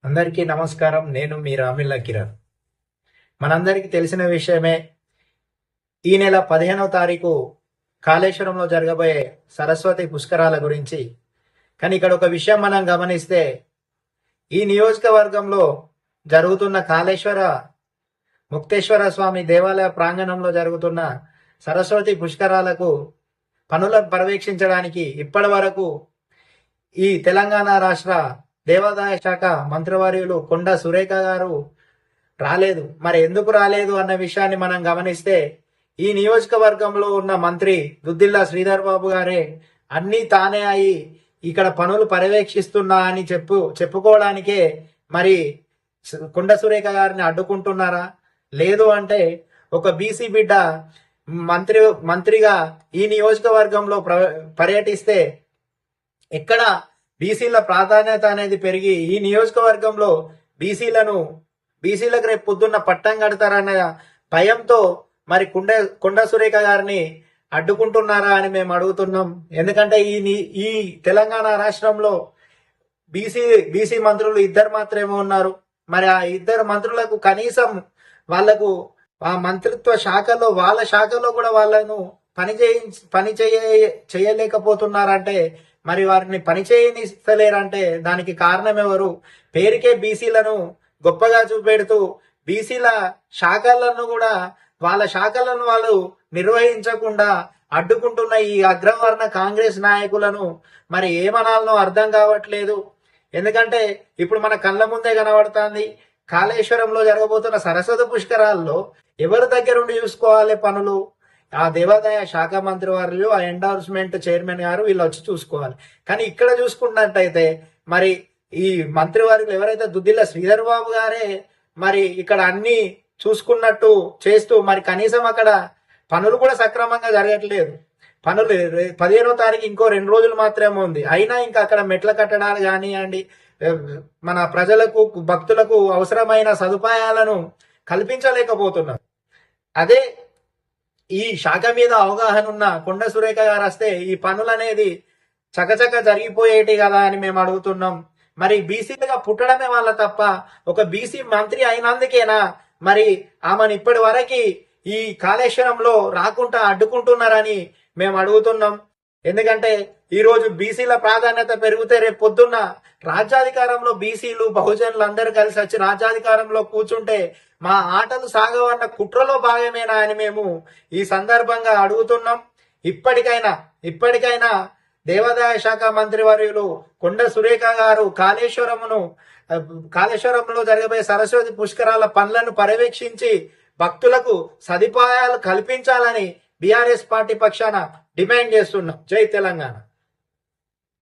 అందరికీ నమస్కారం. నేను మీ రామిల్లా కిరణ్. మనందరికీ తెలిసిన విషయమే, ఈ నెల 15వ తారీఖు కాళేశ్వరంలో జరగబోయే సరస్వతి పుష్కరాల గురించి. కానీ ఇక్కడ ఒక విషయం మనం గమనిస్తే, ఈ నియోజకవర్గంలో జరుగుతున్న కాళేశ్వర ముక్తేశ్వర స్వామి దేవాలయ ప్రాంగణంలో జరుగుతున్న సరస్వతి పుష్కరాలకు పనులను పర్యవేక్షించడానికి ఇప్పటి వరకు ఈ తెలంగాణ రాష్ట్ర దేవాదాయ శాఖ మంత్రివర్యులు కొండా సురేఖ గారు రాలేదు. మరి ఎందుకు రాలేదు అన్న విషయాన్ని మనం గమనిస్తే, ఈ నియోజకవర్గంలో ఉన్న మంత్రి దుద్దిల్లా శ్రీధర్ బాబు గారే అన్నీ తానే అయి ఇక్కడ పనులు పర్యవేక్షిస్తున్నా అని చెప్పుకోవడానికే మరి కొండ సురేఖ గారిని అడ్డుకుంటున్నారా? లేదు అంటే ఒక బీసీ బిడ్డ మంత్రిగా ఈ నియోజకవర్గంలో పర్యటిస్తే ఎక్కడ బీసీల ప్రాధాన్యత అనేది పెరిగి ఈ నియోజకవర్గంలో బీసీలకు రేపు పొద్దున్న పట్టం కడతారన్న భయంతో మరి కొండ సురేఖ గారిని అడ్డుకుంటున్నారా అని మేము అడుగుతున్నాం. ఎందుకంటే ఈ తెలంగాణ రాష్ట్రంలో బీసీ మంత్రులు ఇద్దరు మాత్రమే ఉన్నారు. మరి ఆ ఇద్దరు మంత్రులకు కనీసం వాళ్లకు ఆ మంత్రిత్వ శాఖలో వాళ్ళ శాఖలో కూడా వాళ్ళను పని చేయలేకపోతున్నారంటే, మరి వారిని పని చేయనిస్తలేరంటే దానికి కారణం ఎవరు? పేరుకే బీసీలను గొప్పగా చూపెడుతూ బీసీల శాఖలను కూడా వాళ్ళ శాఖలను వాళ్ళు నిర్వహించకుండా అడ్డుకుంటున్న ఈ అగ్రవర్ణ కాంగ్రెస్ నాయకులను మరి ఏమనాలనో అర్థం కావట్లేదు. ఎందుకంటే ఇప్పుడు మన కళ్ళ ముందే కనబడుతుంది, కాళేశ్వరంలో జరగబోతున్న సరస్వతి పుష్కరాల్లో ఎవరి దగ్గరుండి చూసుకోవాలి పనులు? ఆ దేవాదాయ శాఖ మంత్రి వారు, ఆ ఎండార్స్మెంట్ చైర్మన్ గారు వీళ్ళు వచ్చి చూసుకోవాలి. కానీ ఇక్కడ చూసుకున్నట్టయితే మరి ఈ మంత్రివర్యులు ఎవరైతే దుద్దిల్ల శ్రీధర్ బాబు గారే మరి ఇక్కడ అన్ని చూసుకున్నట్టు చేస్తూ మరి కనీసం అక్కడ పనులు కూడా సక్రమంగా జరగట్లేదు. పనులు 15వ తారీఖు ఇంకో 2 రోజులు మాత్రమే ఉంది. అయినా ఇంకా అక్కడ మెట్ల కట్టడాలు కానివ్వండి, మన ప్రజలకు భక్తులకు అవసరమైన సదుపాయాలను కల్పించలేకపోతున్నారు. అదే ఈ శాఖ మీద అవగాహన ఉన్న కొండ సురేఖ గారు వస్తే ఈ పనులు అనేది చకచక జరిగిపోయేటి కదా అని మేము అడుగుతున్నాం. మరి బీసీలుగా పుట్టడమే వాళ్ళ తప్ప ఒక బీసీ మంత్రి అయినందుకేనా మరి ఆమెను ఇప్పటి వరకు ఈ కాళేశ్వరంలో రాకుండా అడ్డుకుంటున్నారని మేము అడుగుతున్నాం. ఎందుకంటే ఈరోజు బీసీల ప్రాధాన్యత పెరిగితే రేపు పొద్దున్న రాజ్యాధికారంలో బీసీలు బహుజనులు అందరూ కలిసి వచ్చి రాజ్యాధికారంలో కూర్చుంటే మా ఆటలు సాగవన్న కుట్రలో భాగమేనా అని మేము ఈ సందర్భంగా అడుగుతున్నాం. ఇప్పటికైనా దేవాదాయ శాఖ మంత్రివర్యులు కొండ సురేఖ గారు కాళేశ్వరంలో జరగబోయే సరస్వతి పుష్కరాల పనులను పర్యవేక్షించి భక్తులకు సదుపాయాలు కల్పించాలని బీఆర్ఎస్ పార్టీ పక్షాన డిమాండ్ చేస్తున్నాం. జై తెలంగాణ.